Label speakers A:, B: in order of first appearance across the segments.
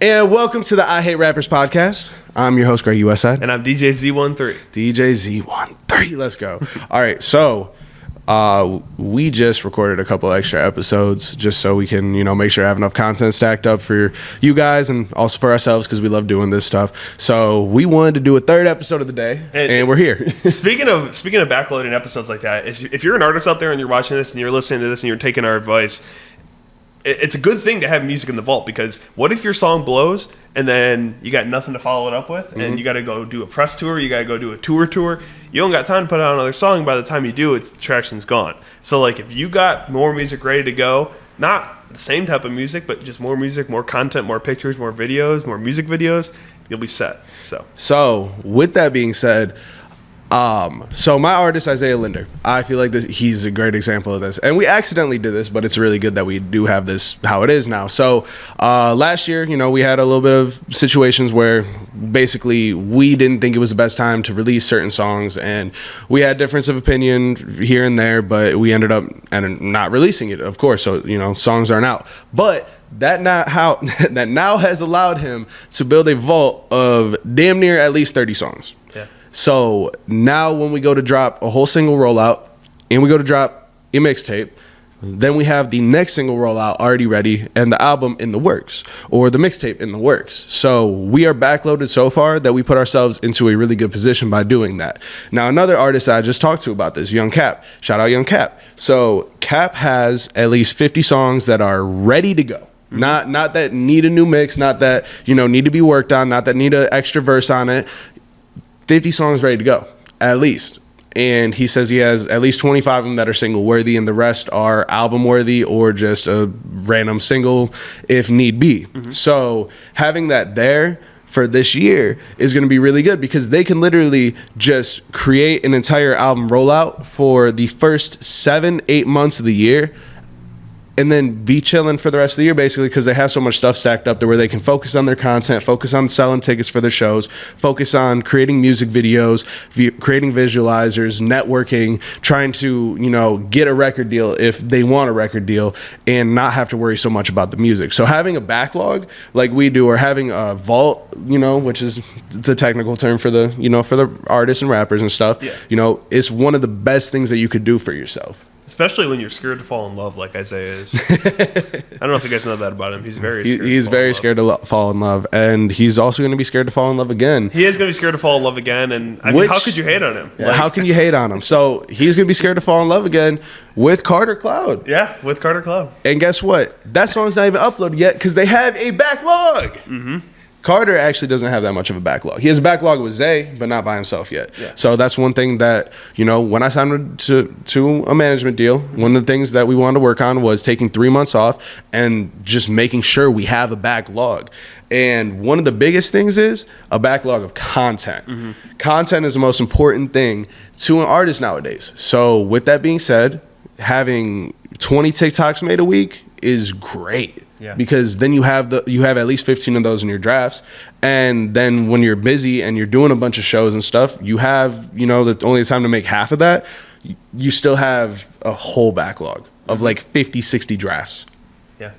A: And welcome to the I Hate Rappers podcast. I'm your host, Greg Westside.
B: And I'm DJ Z13.
A: DJ Z13. Let's go. All right, so we just recorded a couple extra episodes just so we can, make sure I have enough content stacked up for you guys and also for ourselves because we love doing this stuff. So we wanted to do a third episode of the day, and we're here.
B: Speaking of backloading episodes like that, if you're an artist out there and you're watching this and you're listening to this and you're taking our advice, it's a good thing to have music in the vault, because what if your song blows and then you got nothing to follow it up with, and you got to go do a press tour, you got to go do a tour, you don't got time to put out another song. By the time you do, the traction's gone. So like if you got more music ready to go, not the same type of music, but just more music, more content, more pictures, more videos, more music videos, you'll be set. So
A: with that being said, so my artist, Isaiah Linder, I feel like he's a great example of this. And we accidentally did this, but it's really good that we do have this how it is now. So last year, we had a little bit of situations where basically we didn't think it was the best time to release certain songs, and we had difference of opinion here and there, but we ended up not releasing it, of course. So, songs aren't out. But that now has allowed him to build a vault of damn near at least 30 songs.
B: Yeah.
A: So now when we go to drop a whole single rollout and we go to drop a mixtape, then we have the next single rollout already ready and the album in the works, or the mixtape in the works. So we are backloaded so far that we put ourselves into a really good position by doing that. Now, another artist I just talked to about this, Young Cap. Shout out Young Cap. So Cap has at least 50 songs that are ready to go. Not that need a new mix, not that, need to be worked on, not that need an extra verse on it. 50 songs ready to go, at least. And he says he has at least 25 of them that are single worthy, and the rest are album worthy or just a random single if need be. So having that there for this year is going to be really good, because they can literally just create an entire album rollout for the first 7-8 months of the year, and then be chilling for the rest of the year, basically, because they have so much stuff stacked up there where they can focus on their content, focus on selling tickets for their shows, focus on creating music videos, creating visualizers, networking, trying to, get a record deal if they want a record deal, and not have to worry so much about the music. So having a backlog like we do, or having a vault, which is the technical term for the, for the artists and rappers and stuff, is one of the best things that you could do for yourself.
B: Especially when you're scared to fall in love, like Isaiah is. I don't know if you guys know that about him. He's very scared.
A: He's very scared to fall in love, and he's also going to be scared to fall in love again.
B: He is going to be scared to fall in love again, and I mean, how could you hate on him?
A: Yeah, how can you hate on him? So he's going to be scared to fall in love again with Carter Cloud.
B: Yeah, with Carter Cloud.
A: And guess what? That song's not even uploaded yet because they have a backlog. Carter actually doesn't have that much of a backlog. He has a backlog with Zay, but not by himself yet. Yeah. So that's one thing that, when I signed to a management deal, one of the things that we wanted to work on was taking 3 months off and just making sure we have a backlog. And one of the biggest things is a backlog of content. Content is the most important thing to an artist nowadays. So with that being said, having 20 TikToks made a week is great. Yeah. Because then you have at least 15 of those in your drafts, and then when you're busy and you're doing a bunch of shows and stuff, you have the only time to make half of that. You still have a whole backlog of like 50-60 drafts.
B: Yeah.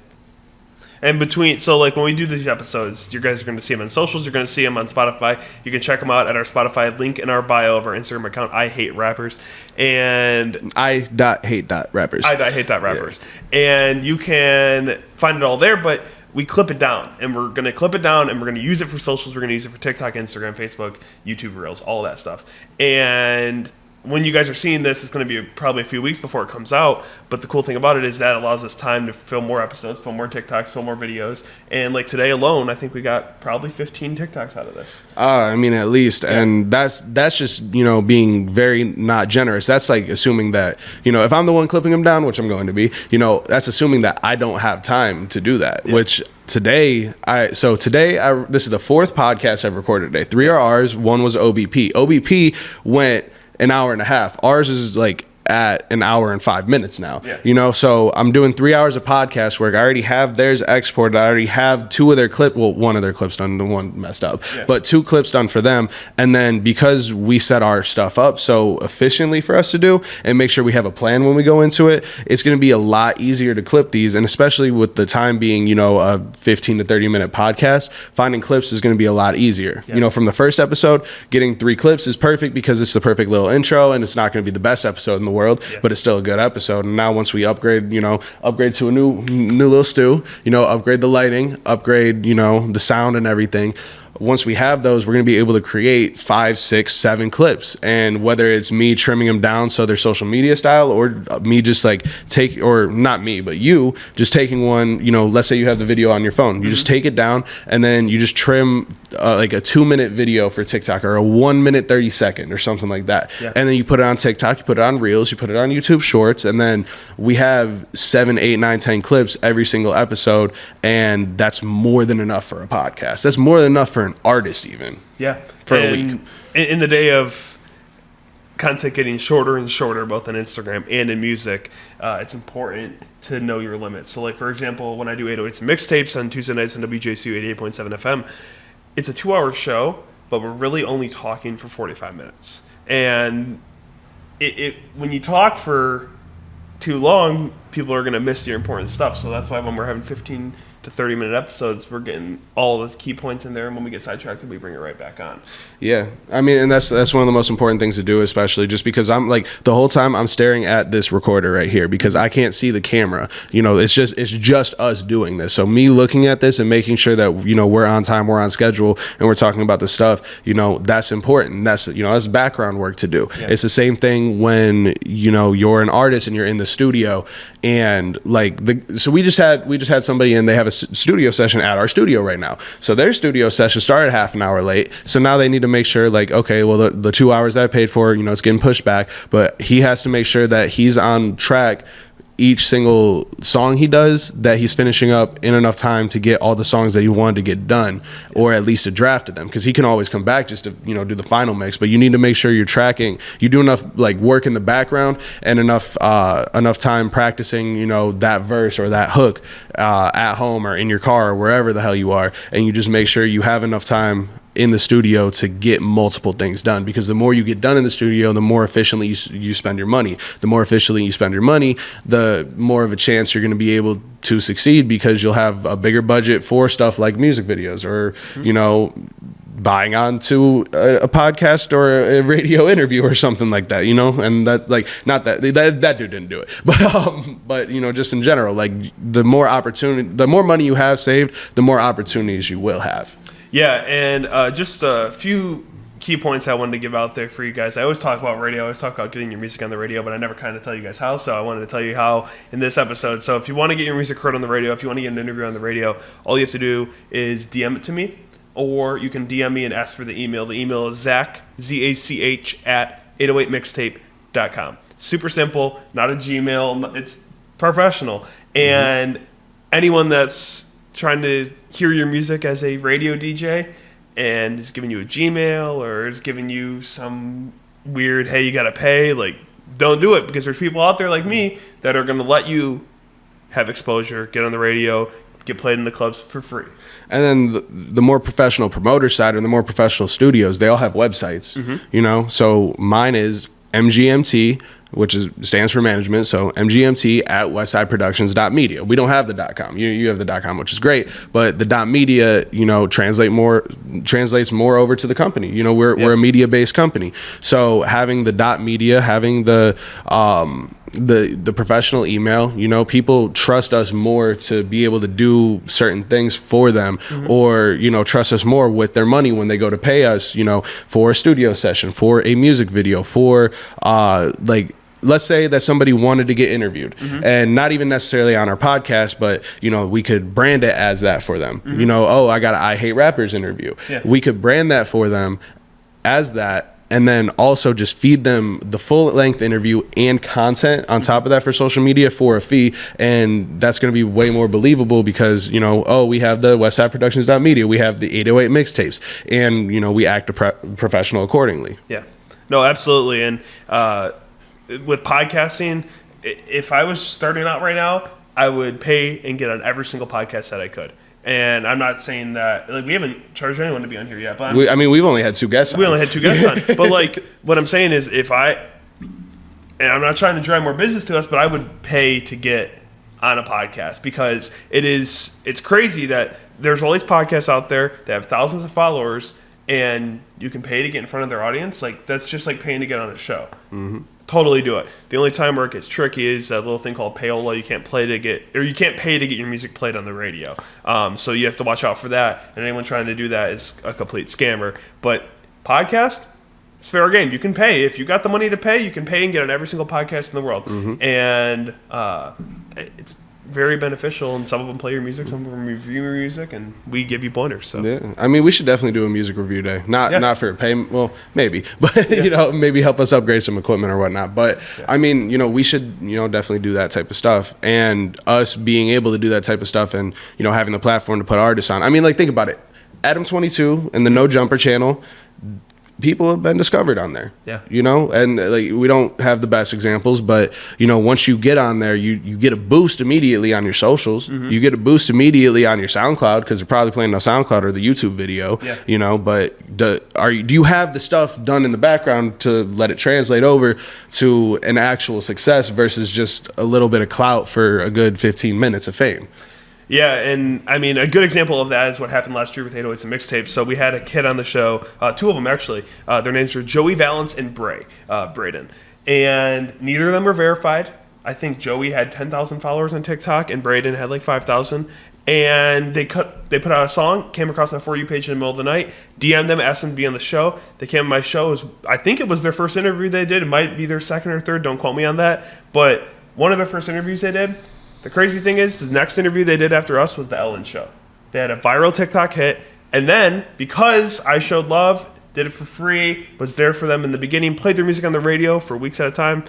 B: And when we do these episodes, you guys are going to see them on socials. You're going to see them on Spotify. You can check them out at our Spotify link in our bio of our Instagram account, I Hate Rappers. And
A: I.hate.rappers.
B: I.hate.rappers. Yeah. And you can find it all there, but we clip it down. And we're going to clip it down, and we're going to use it for socials. We're going to use it for TikTok, Instagram, Facebook, YouTube Reels, all that stuff. And when you guys are seeing this, it's going to be probably a few weeks before it comes out. But the cool thing about it is that allows us time to film more episodes, film more TikToks, film more videos. And like today alone, I think we got probably 15 TikToks out of this.
A: At least. Yeah. And that's just, being very not generous. That's like assuming that, if I'm the one clipping them down, which I'm going to be, that's assuming that I don't have time to do that, which today, this is the fourth podcast I've recorded today. 3 are ours. 1 was OBP. OBP went an hour and a half. Ours is like at an hour and 5 minutes now.
B: Yeah.
A: You know, so I'm doing 3 hours of podcast work. I already have theirs exported. I already have two of their one of their clips done, the one messed up, but 2 clips done for them. And then because we set our stuff up so efficiently for us to do and make sure we have a plan when we go into it, it's going to be a lot easier to clip these. And especially with the time being, you know, a 15 to 30 minute podcast, finding clips is going to be a lot easier. You know, from the first episode, getting 3 clips is perfect because it's the perfect little intro, and it's not going to be the best episode in the world, but it's still a good episode. And now once we upgrade to a new little stew, you know, upgrade the lighting, upgrade, you know, the sound and everything. Once we have those, we're going to be able to create 5, 6, 7 clips. And whether it's me trimming them down so they're social media style, or me just like not me, but you just taking one, you know, let's say you have the video on your phone, you just take it down and then you just trim like a 2-minute video for TikTok, or a 1 minute 30 second or something like that. And then you put it on TikTok, you put it on Reels, you put it on YouTube Shorts, and then we have 7, 8, 9, 10 clips every single episode. And that's more than enough for a podcast. That's more than enough for an artist even. For a week.
B: In the day of content getting shorter and shorter, both on Instagram and in music, it's important to know your limits. So like, for example, when I do 808s and mixtapes on Tuesday nights on WJCU 88.7 FM, it's a 2-hour show, but we're really only talking for 45 minutes. And when you talk for too long, people are going to miss your important stuff. So that's why when we're having 15 to 30-minute episodes, we're getting all the key points in there, and when we get sidetracked, we bring it right back on.
A: Yeah, I mean, and that's one of the most important things to do, especially just because I'm like, the whole time I'm staring at this recorder right here because I can't see the camera. You know, it's just us doing this. So me looking at this and making sure that, you know, we're on time, we're on schedule, and we're talking about the stuff, you know, that's important. That's, you know, that's background work to do. It's the same thing when, you know, you're an artist and you're in the studio, and like so we just had somebody in, they have a studio session at our studio right now. So their studio session started half an hour late. So now they need to make sure, like, okay, well, the 2 hours that I paid for, you know, it's getting pushed back, but he has to make sure that he's on track each single song he does, that he's finishing up in enough time to get all the songs that he wanted to get done, or at least a draft of them, because he can always come back just to, you know, do the final mix. But you need to make sure you're tracking, you do enough like work in the background and enough time practicing, you know, that verse or that hook at home or in your car or wherever the hell you are, and you just make sure you have enough time in the studio to get multiple things done, because the more you get done in the studio, the more efficiently you spend your money. The more efficiently you spend your money, the more of a chance you're going to be able to succeed, because you'll have a bigger budget for stuff like music videos, or you know, buying onto a podcast or a radio interview or something like that, you know. And that, like, not that dude didn't do it, but you know, just in general, like, the more money you have saved, the more opportunities you will have.
B: Yeah, and just a few key points I wanted to give out there for you guys. I always talk about radio. I always talk about getting your music on the radio, but I never kind of tell you guys how. So I wanted to tell you how in this episode. So if you want to get your music heard on the radio, if you want to get an interview on the radio, all you have to do is DM it to me, or you can DM me and ask for the email. The email is Zach, Z-A-C-H, at 808mixtape.com. Super simple, not a Gmail. It's professional. And anyone that's trying to hear your music as a radio DJ and is giving you a Gmail or is giving you some weird, hey, you gotta pay, like, don't do it, because there's people out there like me that are gonna let you have exposure, get on the radio, get played in the clubs for free.
A: And then the more professional promoter side, or the more professional studios, they all have websites, you know. So mine is MGMT, which stands for management. So MGMT at westsideproductions.media. We don't have the .com. You have the .com, which is great, but the .media, you know, translates more over to the company. You know, we're a media-based company. So having the .media, having the professional email, you know, people trust us more to be able to do certain things for them, or, you know, trust us more with their money when they go to pay us, you know, for a studio session, for a music video, for like, let's say that somebody wanted to get interviewed, and not even necessarily on our podcast, but, you know, we could brand it as that for them. You know, oh, I got an I Hate Rappers interview. We could brand that for them as that, and then also just feed them the full length interview and content on top of that for social media for a fee. And that's going to be way more believable, because, you know, oh, we have the westsideproductions.media, we have the 808 mixtapes, and, you know, we act professional accordingly.
B: Yeah, no, absolutely. And with podcasting, if I was starting out right now, I would pay and get on every single podcast that I could. And I'm not saying that, like, we haven't charged anyone to be on here yet, but
A: we've only had 2 guests on.
B: we only had 2 guests on. But like, what I'm saying is, and I'm not trying to drive more business to us, but I would pay to get on a podcast, because it's crazy that there's all these podcasts out there that have thousands of followers, and you can pay to get in front of their audience. Like, that's just like paying to get on a show. Mm-hmm. Totally do it. The only time where it gets tricky is that little thing called payola. You can't pay to get your music played on the radio. So you have to watch out for that. And anyone trying to do that is a complete scammer. But podcast, it's fair game. You can pay. If you got the money to pay, you can pay and get on every single podcast in the world. Mm-hmm. And it's very beneficial, and some of them play your music, some of them review your music, and we give you pointers. So
A: yeah, I mean, we should definitely do a music review day. Not for payment, well, maybe, but maybe help us upgrade some equipment or whatnot. But I mean, we should definitely do that type of stuff, and us being able to do that type of stuff, and having the platform to put artists on. I mean, like, think about it. Adam 22 and the No Jumper channel. People have been discovered on there.
B: Yeah.
A: And like, we don't have the best examples, but once you get on there, you get a boost immediately on your socials. Mm-hmm. You get a boost immediately on your SoundCloud, because they're probably playing on SoundCloud or the YouTube video. Yeah. But do you have the stuff done in the background to let it translate over to an actual success versus just a little bit of clout for a good 15 minutes of fame?
B: Yeah, and I mean, a good example of that is what happened last year with 808s and Mixtapes. So we had a kid on the show, 2 of them actually. Their names were Joey Valance and Braden. And neither of them were verified. I think Joey had 10,000 followers on TikTok, and Braden had like 5,000. And they put out a song, came across my For You page in the middle of the night, DM'd them, asked them to be on the show. They came on my show. I think it was their first interview they did. It might be their second or third. Don't quote me on that. But one of their first interviews they did. The crazy thing is, the next interview they did after us was The Ellen Show. They had a viral TikTok hit, and then, because I showed love, did it for free, was there for them in the beginning, played their music on the radio for weeks at a time,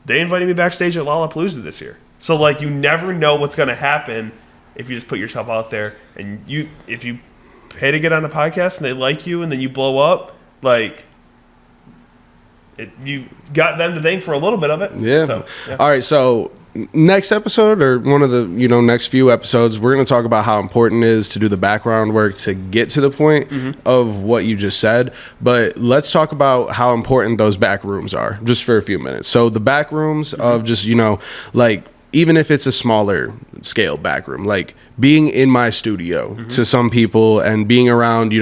B: they invited me backstage at Lollapalooza this year. So, like, you never know what's going to happen if you just put yourself out there. And if you pay to get on a podcast and they like you and then you blow up, like, you got them to thank for a little bit of it.
A: Yeah.
B: So, yeah.
A: All right, so next episode, or one of the next few episodes, we're going to talk about how important it is to do the background work to get to the point of what you just said. But let's talk about how important those back rooms are, just for a few minutes. So the back rooms of just like, even if it's a smaller scale back room, like being in my studio to some people, and being around,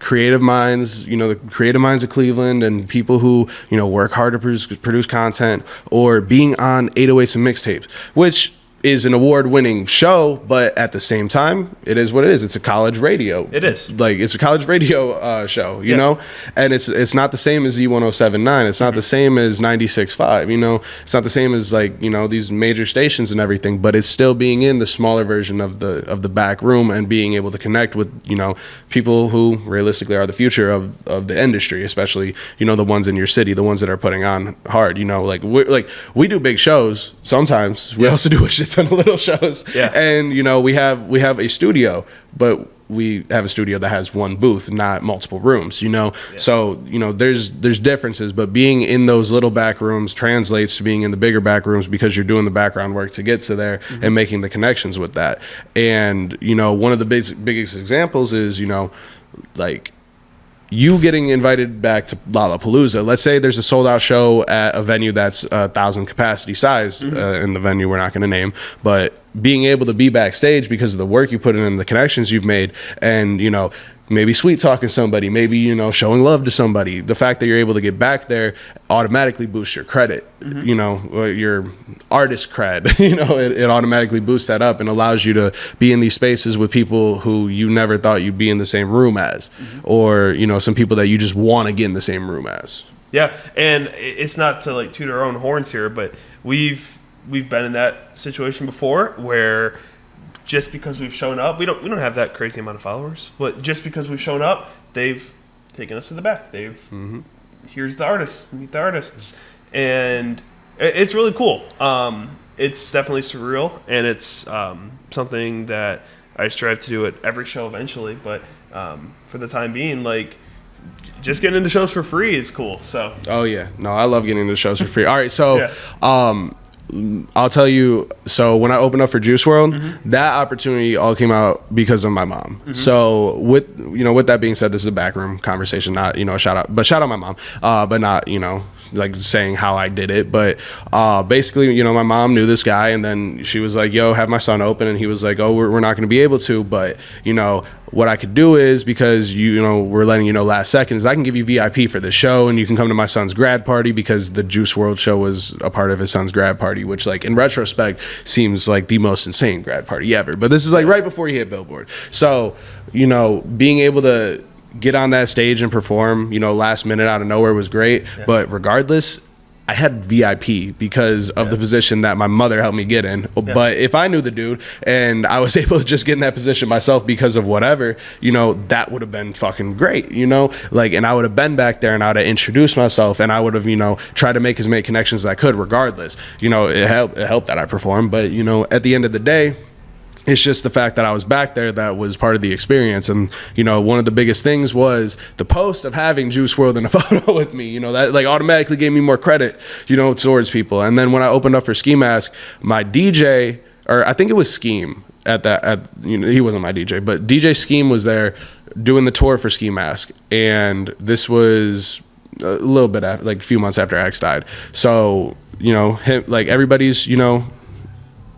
A: creative minds, the creative minds of Cleveland, and people who, work hard to produce content, or being on 808s and Mixtapes, which is an award-winning show, but at the same time, it is what it is. It's a college radio.
B: It is.
A: Like, it's a college radio show, you know? And it's not the same as Z1079. It's not the same as 96.5, It's not the same as, like, these major stations and everything, but it's still being in the smaller version of the back room, and being able to connect with, people who realistically are the future of the industry, especially, the ones in your city, the ones that are putting on hard, we do big shows sometimes. We also do a shit ton of little shows.
B: Yeah.
A: And we have a studio, but we have a studio that has one booth, not multiple rooms, So, there's differences, but being in those little back rooms translates to being in the bigger back rooms, because you're doing the background work to get to there and making the connections with that. And, one of the biggest examples is, like, you getting invited back to Lollapalooza. Let's say there's a sold out show at a venue that's 1,000 capacity size, in the venue we're not going to name, but being able to be backstage because of the work you put in and the connections you've made, and maybe sweet talking somebody, maybe showing love to somebody, the fact that you're able to get back there automatically boosts your credit, your artist cred, it automatically boosts that up and allows you to be in these spaces with people who you never thought you'd be in the same room as, or some people that you just want to get in the same room as.
B: Yeah, and it's not to like toot our own horns here, but we've been in that situation before where just because we've shown up, we don't have that crazy amount of followers, but just because we've shown up, they've taken us to the back. Here's the artists, meet the artists, and it's really cool. It's definitely surreal, and it's something that I strive to do at every show eventually. But for the time being, like, just getting into shows for free is cool. So
A: Oh yeah, no, I love getting into shows for free. All right, so
B: Yeah.
A: I'll tell you. So when I opened up for Juice World, that opportunity all came out because of my mom. So with that being said, this is a backroom conversation, not a shout out, but shout out my mom, but not like saying how I did it. But basically, my mom knew this guy, and then she was like, "Yo, have my son open," and he was like, "Oh, we're not going to be able to, but what I could do is, because we're letting you know last second, is I can give you VIP for the show, and you can come to my son's grad party, because the Juice World show was a part of his son's grad party, which like in retrospect seems like the most insane grad party ever. But this is like right before he hit Billboard. So, being able to get on that stage and perform, last minute out of nowhere was great. Yeah. But regardless, I had VIP because of the position that my mother helped me get in. Yeah. But if I knew the dude and I was able to just get in that position myself because of whatever, that would have been fucking great, and I would have been back there and I would have introduced myself and I would have, tried to make as many connections as I could regardless. It helped that I performed. But, at the end of the day, it's just the fact that I was back there that was part of the experience. And, one of the biggest things was the post of having Juice WRLD in a photo with me, that like automatically gave me more credit, towards people. And then when I opened up for Ski Mask, my DJ, or I think it was Scheme he wasn't my DJ, but DJ Scheme was there doing the tour for Ski Mask. And this was a little bit after, like a few months after X died. So, him, like everybody's,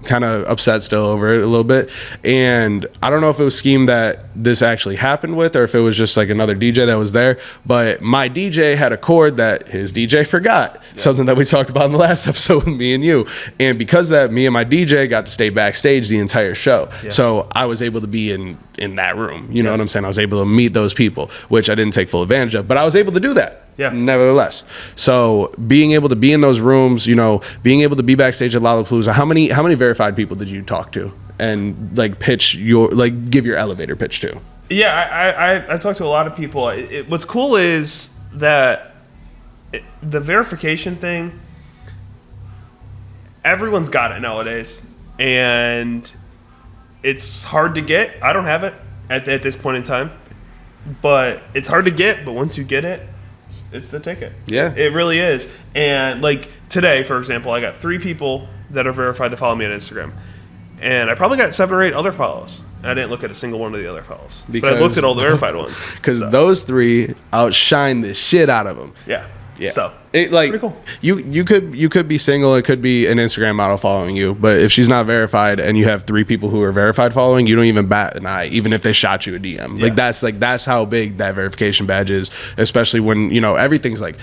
A: kind of upset still over it a little bit. And I don't know if it was Scheme that this actually happened with, or if it was just like another DJ that was there, but my DJ had a chord that his DJ forgot. Yeah. Something that we talked about in the last episode with me and you. And because of that, me and my DJ got to stay backstage the entire show. Yeah. So I was able to be in that room. You know what I'm saying? I was able to meet those people, which I didn't take full advantage of, but I was able to do that. Yeah. Nevertheless. So being able to be in those rooms, being able to be backstage at Lollapalooza, how many verified people did you talk to and like give your elevator pitch to?
B: Yeah, I talked to a lot of people. What's cool is that the verification thing, everyone's got it nowadays, and it's hard to get. I don't have it at this point in time, but it's hard to get. But once you get it, it's the ticket.
A: Yeah.
B: It really is. And like today, for example, I got 3 people that are verified to follow me on Instagram. And I probably got 7 or 8 other follows. And I didn't look at a single one of the other follows. But I looked at all the verified ones.
A: Because those 3 outshine the shit out of them.
B: Yeah.
A: Yeah.
B: So
A: it like
B: pretty cool.
A: You could be single, it could be an Instagram model following you, but if she's not verified and you have 3 people who are verified following, you don't even bat an eye, even if they shot you a DM. Yeah. That's how big that verification badge is, especially when everything's like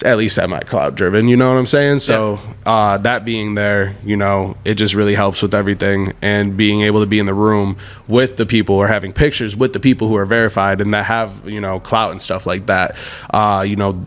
A: at least semi-cloud driven, you know what I'm saying? So that being there, it just really helps with everything, and being able to be in the room with the people or having pictures with the people who are verified and that have, clout and stuff like that,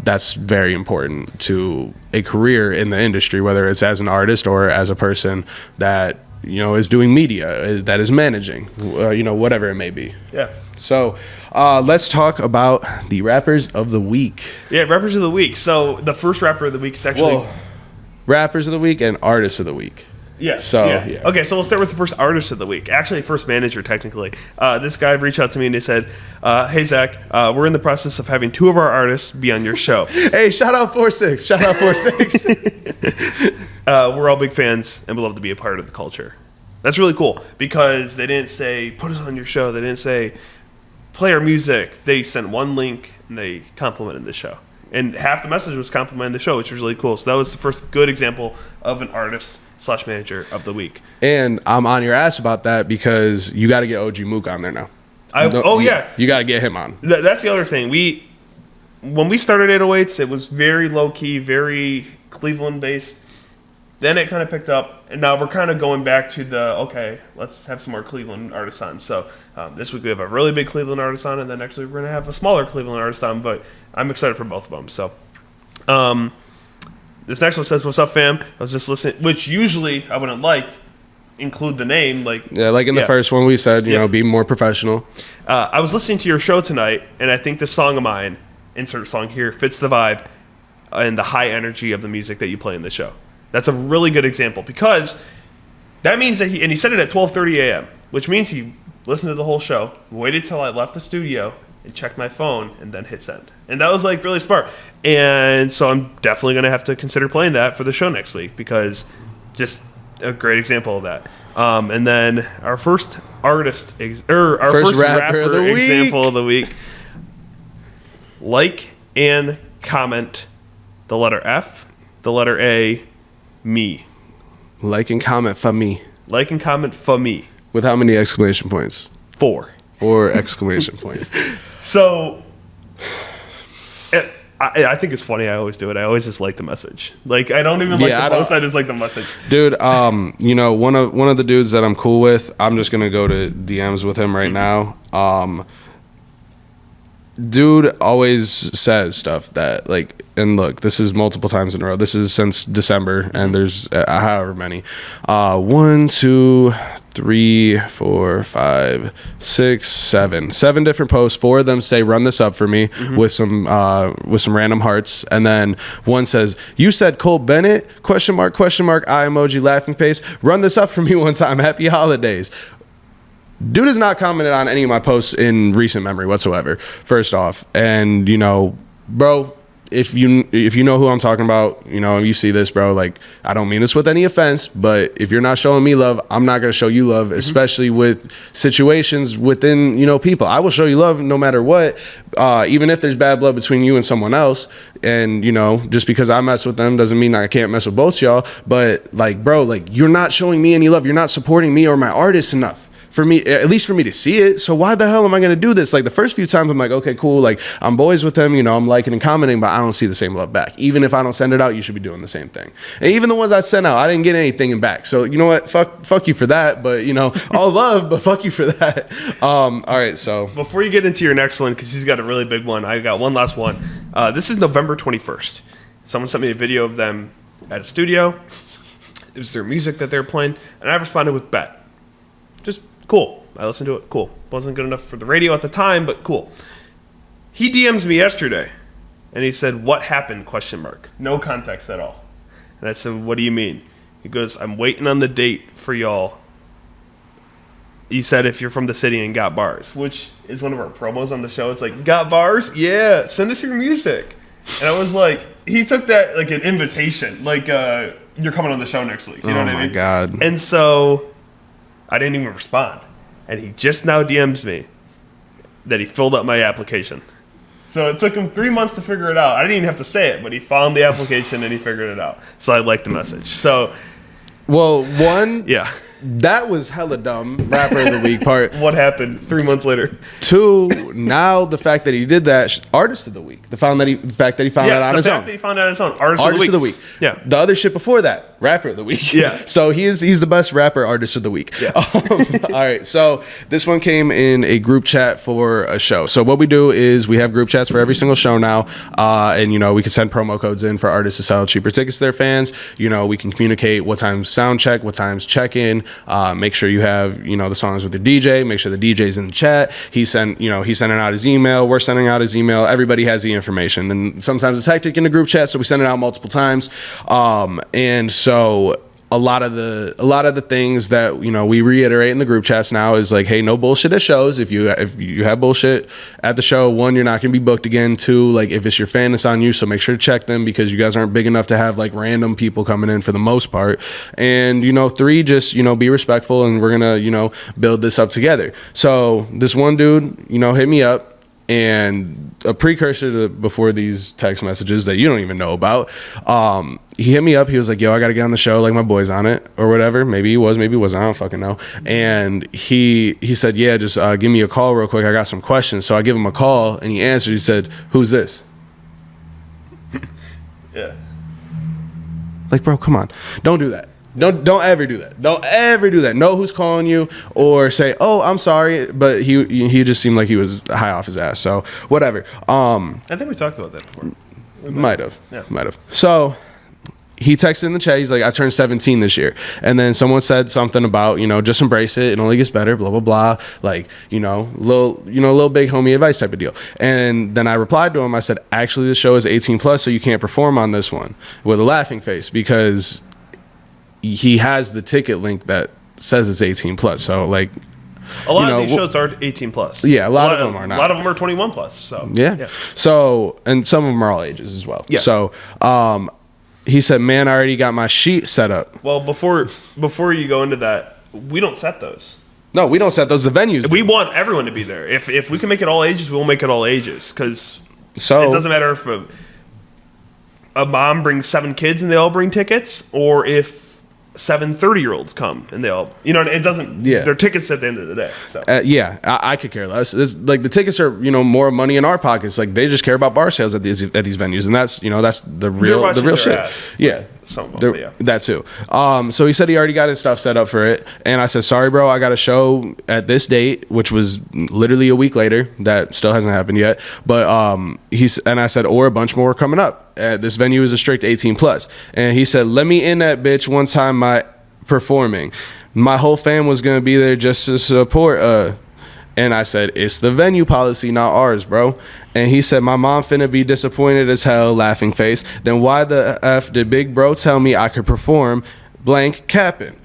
A: that's very important to a career in the industry, whether it's as an artist or as a person that, is doing media, that is managing, whatever it may be.
B: Yeah.
A: So let's talk about the rappers of the week.
B: Yeah, rappers of the week. So the first rapper of the week is actually...
A: rappers of the week and artists of the week.
B: Yeah.
A: So,
B: yeah. Okay, so we'll start with the first artist of the week. Actually, first manager, technically. This guy reached out to me and they said, hey, Zach, we're in the process of having 2 of our artists be on your show.
A: Hey, shout out 4-6. Shout out 4-6.
B: We're all big fans and we love to be a part of the culture. That's really cool because they didn't say, put us on your show. They didn't say, play our music. They sent one link and they complimented the show. And half the message was complimenting the show, which was really cool. So that was the first good example of an artist/manager of the week.
A: And I'm on your ass about that because you got to get OG Mook on there now.
B: Yeah.
A: You got to get him on.
B: That's the other thing. When we started 808s, it was very low-key, very Cleveland-based. Then it kind of picked up, and now we're kind of going back to let's have some more Cleveland artists on. So this week we have a really big Cleveland artist on, and then next week we're going to have a smaller Cleveland artist on, but I'm excited for both of them. So this next one says, what's up, fam? I was just listening, which usually I wouldn't include the name.
A: The first one we said, be more professional.
B: I was listening to your show tonight, and I think this song of mine, insert song here, fits the vibe and the high energy of the music that you play in the show. That's a really good example because that means that he said it at 12:30 a.m., which means he listened to the whole show, waited till I left the studio, and checked my phone and then hit send. And that was like really smart. And so I'm definitely going to have to consider playing that for the show next week, because just a great example of that. And then our first artist, our first rapper
A: of the
B: example of the week. Like and comment the letter F, the letter A, me.
A: Like and comment for me.
B: Like and comment for me.
A: With how many exclamation points?
B: 4.
A: 4 exclamation points.
B: So, I think it's funny. I always do it. I always just like the message. Like, I don't even like the post. I just like the message.
A: Dude, you know, one of the dudes that I'm cool with, I'm just gonna go to DMs with him right now. Dude always says stuff that, like, and look, this is multiple times in a row. This is since December, and there's however many. 1, 2, 3, 4, 5, 6, 7. 7 different posts. 4 of them say, "Run this up for me," with some random hearts, and then one says, "You said Cole Bennett? Question mark, question mark, eye emoji, laughing face. Run this up for me one time. Happy holidays." Dude has not commented on any of my posts in recent memory whatsoever, first off. And, you know, bro, if you know who I'm talking about, you know, you see this, bro, like, I don't mean this with any offense, but if you're not showing me love, I'm not going to show you love, especially with situations within, you know, people. I will show you love no matter what, even if there's bad blood between you and someone else. And, you know, just because I mess with them doesn't mean I can't mess with both y'all. But, like, bro, like, you're not showing me any love. You're not supporting me or my artists enough. For me, at least for me to see it. So why the hell am I going to do this? Like, the first few times I'm like, okay, cool. Like, I'm boys with them, you know, I'm liking and commenting, but I don't see the same love back. Even if I don't send it out, you should be doing the same thing. And even the ones I sent out, I didn't get anything back. So, you know what? Fuck you for that. But, you know, all love, but fuck you for that. All right, so.
B: Before you get into your next one, because he's got a really big one, I got one last one. This is November 21st. Someone sent me a video of them at a studio. It was their music that they were playing, and I responded with bet. Just cool. I listened to it. Cool. Wasn't good enough for the radio at the time, but cool. He DMs me yesterday, and he said, "What happened?" ? No context at all. And I said, "What do you mean?" He goes, "I'm waiting on the date for y'all. He said if you're from the city and got bars," which is one of our promos on the show. It's like, "Got bars? Yeah, send us your music." And I was like, he took that like an invitation, like you're coming on the show next week. You know what I mean?
A: Oh my God.
B: And so I didn't even respond. And he just now DMs me that he filled up my application. So it took him 3 months to figure it out. I didn't even have to say it, but he found the application and he figured it out. So I liked the message. So,
A: Well, one,
B: yeah.
A: that was hella dumb, rapper of the week part.
B: What happened 3 months later?
A: 2, now the fact that he did that, artist of the week. The fact that he found out on his own.
B: The fact that he found out on his own. Artist
A: of the week.
B: Yeah.
A: The other shit before that, rapper of the week.
B: Yeah.
A: So he's the best rapper artist of the week.
B: Yeah.
A: All right. So this one came in a group chat for a show. So what we do is we have group chats for every single show now. And, you know, we can send promo codes in for artists to sell cheaper tickets to their fans. You know, we can communicate what times sound check, what times check in, make sure you have, you know, the songs with the DJ, make sure the DJ's in the chat. He's sending out his email. We're sending out his email. Everybody has the information. And sometimes it's hectic in the group chat, so we send it out multiple times. And so a lot of the things that, you know, we reiterate in the group chats now is like, hey, no bullshit at shows. If you have bullshit at the show, 1, you're not gonna be booked again. 2, like, if it's your fan, it's on you. So make sure to check them, because you guys aren't big enough to have like random people coming in for the most part. And, you know, 3, just, you know, be respectful, and we're gonna, you know, build this up together. So this one dude, you know, hit me up. And a precursor to before these text messages that you don't even know about, he hit me up. He was like, "Yo, I got to get on the show. Like, my boy's on it or whatever." Maybe he was, maybe he wasn't. I don't fucking know. And he said, "Yeah, just give me a call real quick. I got some questions." So I give him a call, and he answered. He said, "Who's this?"
B: Yeah.
A: Like, bro, come on. Don't do that. Don't ever do that. Don't ever do that. Know who's calling you, or say, "Oh, I'm sorry," but he just seemed like he was high off his ass. So whatever.
B: I think we talked about that before.
A: Might have. So he texted in the chat. He's like, "I turned 17 this year," and then someone said something about, you know, just embrace it. It only gets better. Blah blah blah. Like, you know, little big homie advice type of deal. And then I replied to him. I said, "Actually, the show is 18 plus, so you can't perform on this one," with a laughing face, because he has the ticket link that says it's 18 plus. So, like,
B: A lot of these shows are 18 plus.
A: Yeah, a lot of them are not.
B: A lot of them are 21 plus. So
A: yeah. So, and some of them are all ages as well.
B: Yeah.
A: So, he said, "Man, I already got my sheet set up."
B: Well, before you go into that, we don't set those.
A: No, we don't set those. The venues.
B: We want everyone to be there. If we can make it all ages, we'll make it all ages. Because it
A: so
B: doesn't matter if a mom brings 7 kids and they all bring tickets, or if 7 30-year-olds come and they all, it doesn't.
A: Yeah.
B: They're tickets at the end of the day. So
A: yeah, I could care less. It's, like the tickets are more money in our pockets. Like they just care about bar sales at these venues, and that's that's the real shit. Yeah.
B: Some of them, yeah.
A: That too. So he said he already got his stuff set up for it, and I said, "Sorry, bro, I got a show at this date," which was literally a week later. That still hasn't happened yet. But I said, "Or a bunch more coming up. This venue is a strict 18 plus." And he said, "Let me in that bitch one time my performing. My whole fam was gonna be there just to support." And I said, "It's the venue policy, not ours, bro." And he said, "My mom finna be disappointed as hell," laughing face. "Then why the F did big bro tell me I could perform blank capping?"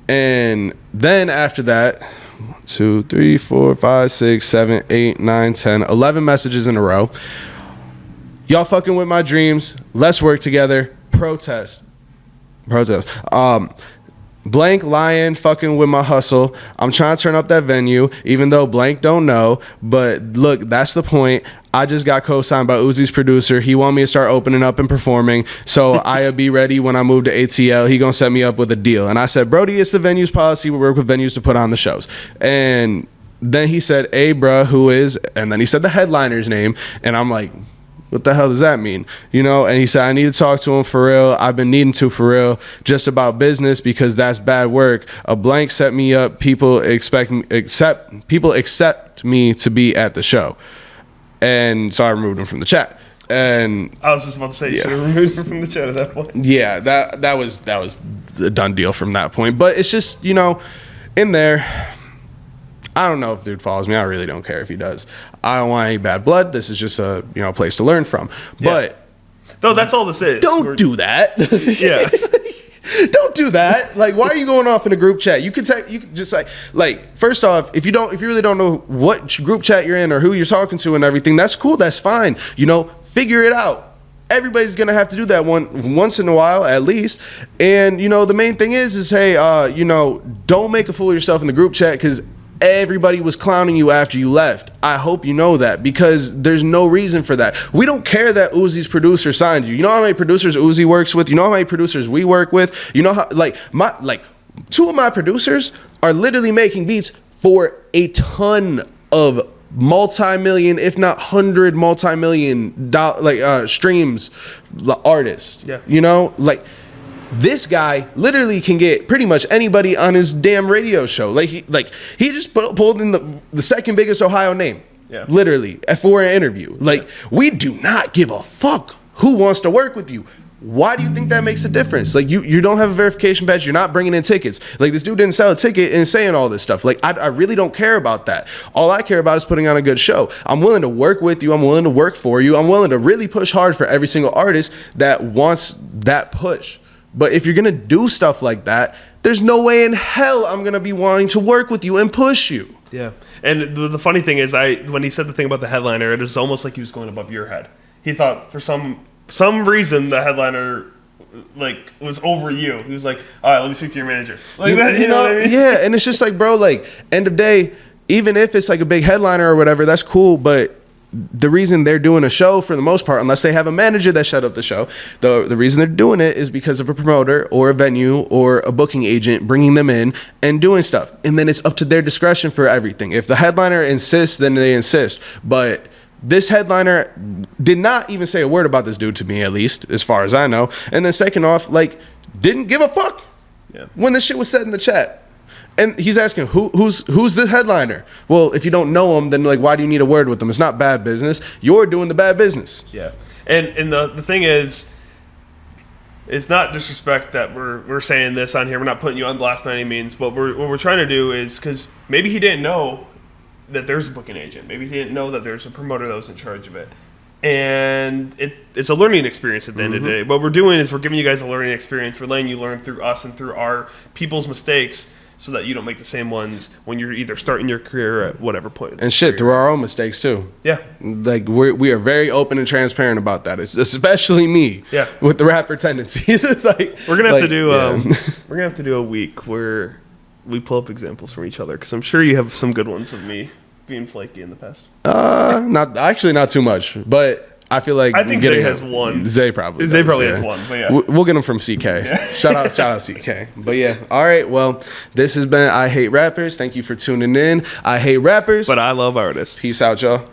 A: And then after that, 1, 2, 3, 4, 5, 6, 7, 8, 9, 10, 11 messages in a row. "Y'all fucking with my dreams. Let's work together. Protest. Blank lying, fucking with my hustle. I'm trying to turn up that venue, even though blank don't know. But look, that's the point. I just got co-signed by Uzi's producer. He want me to start opening up and performing. So I'll be ready when I move to ATL. He gonna set me up with a deal." And I said, "Brody, it's the venue's policy. We work with venues to put on the shows." And then he said, "Hey, bruh, who is?" And then he said the headliner's name. And I'm like, what the hell does that mean? And he said, "I need to talk to him for real. I've been needing to for real, just about business, because that's bad work. A blank set me up. People accept me to be at the show." And so I removed him from the chat. And
B: I was just about to say, you should have removed him from the chat at that point.
A: Yeah, that was the done deal from that point. But it's just, in there, I don't know if dude follows me. I really don't care if he does. I don't want any bad blood. This is just a place to learn from. But
B: though that's all this is.
A: Don't do that.
B: Yeah.
A: Don't do that. Like, why are you going off in a group chat? You could just like first off, if you really don't know what group chat you're in or who you're talking to and everything, that's cool. That's fine. Figure it out. Everybody's gonna have to do that once in a while at least. And the main thing is hey, don't make a fool of yourself in the group chat, because everybody was clowning you after you left. I hope you know that, because there's no reason for that. We don't care that Uzi's producer signed you. You know how many producers Uzi works with? You know how many producers we work with? You know how two of my producers are literally making beats for a ton of multi-million, if not 100 multi-million streams artists.
B: Yeah.
A: This guy literally can get pretty much anybody on his damn radio show. He just pulled in the second biggest Ohio name, literally, for an interview. We do not give a fuck who wants to work with you. Why do you think that makes a difference? You don't have a verification badge. You're not bringing in tickets. This dude didn't sell a ticket and saying all this stuff. I really don't care about that. All I care about is putting on a good show. I'm willing to work with you. I'm willing to work for you. I'm willing to really push hard for every single artist that wants that push. But if you're going to do stuff like that, there's no way in hell I'm going to be wanting to work with you and push you.
B: Yeah. And the funny thing is, when he said the thing about the headliner, it was almost like he was going above your head. He thought for some reason the headliner was over you. He was like, "All right, let me speak to your manager." What I mean?
A: Yeah, and it's just bro, end of day, even if it's a big headliner or whatever, that's cool, but the reason they're doing a show, for the most part, unless they have a manager that set up the show, the reason they're doing it is because of a promoter or a venue or a booking agent bringing them in and doing stuff. And then it's up to their discretion for everything. If the headliner insists, then they insist. But this headliner did not even say a word about this dude to me, at least, as far as I know. And then second off, didn't give a fuck when this shit was said in the chat. And he's asking, who's the headliner? Well, if you don't know him, then why do you need a word with them? It's not bad business. You're doing the bad business.
B: Yeah. And the thing is, it's not disrespect that we're saying this on here. We're not putting you on blast by any means. But what we're trying to do is, because maybe he didn't know that there's a booking agent. Maybe he didn't know that there's a promoter that was in charge of it. And it's a learning experience at the end of the day. What we're doing is we're giving you guys a learning experience. We're letting you learn through us and through our people's mistakes, so that you don't make the same ones when you're either starting your career or at whatever point.
A: And shit, through our own mistakes too.
B: Yeah.
A: Like we are very open and transparent about that. It's especially me.
B: Yeah.
A: With the rapper tendencies. It's like
B: We're gonna have to do
A: yeah.
B: we're gonna have to do a week where we pull up examples from each other because I'm sure you have some good ones of me being flaky in the past.
A: not too much, but I feel like
B: I think Zay has one.
A: Zay probably
B: Zay
A: does,
B: probably
A: yeah.
B: has one, but yeah.
A: We'll get him from CK. Shout out CK. But yeah, all right. Well, this has been I Hate Rappers. Thank you for tuning in. I Hate Rappers.
B: But I love artists.
A: Peace out, y'all.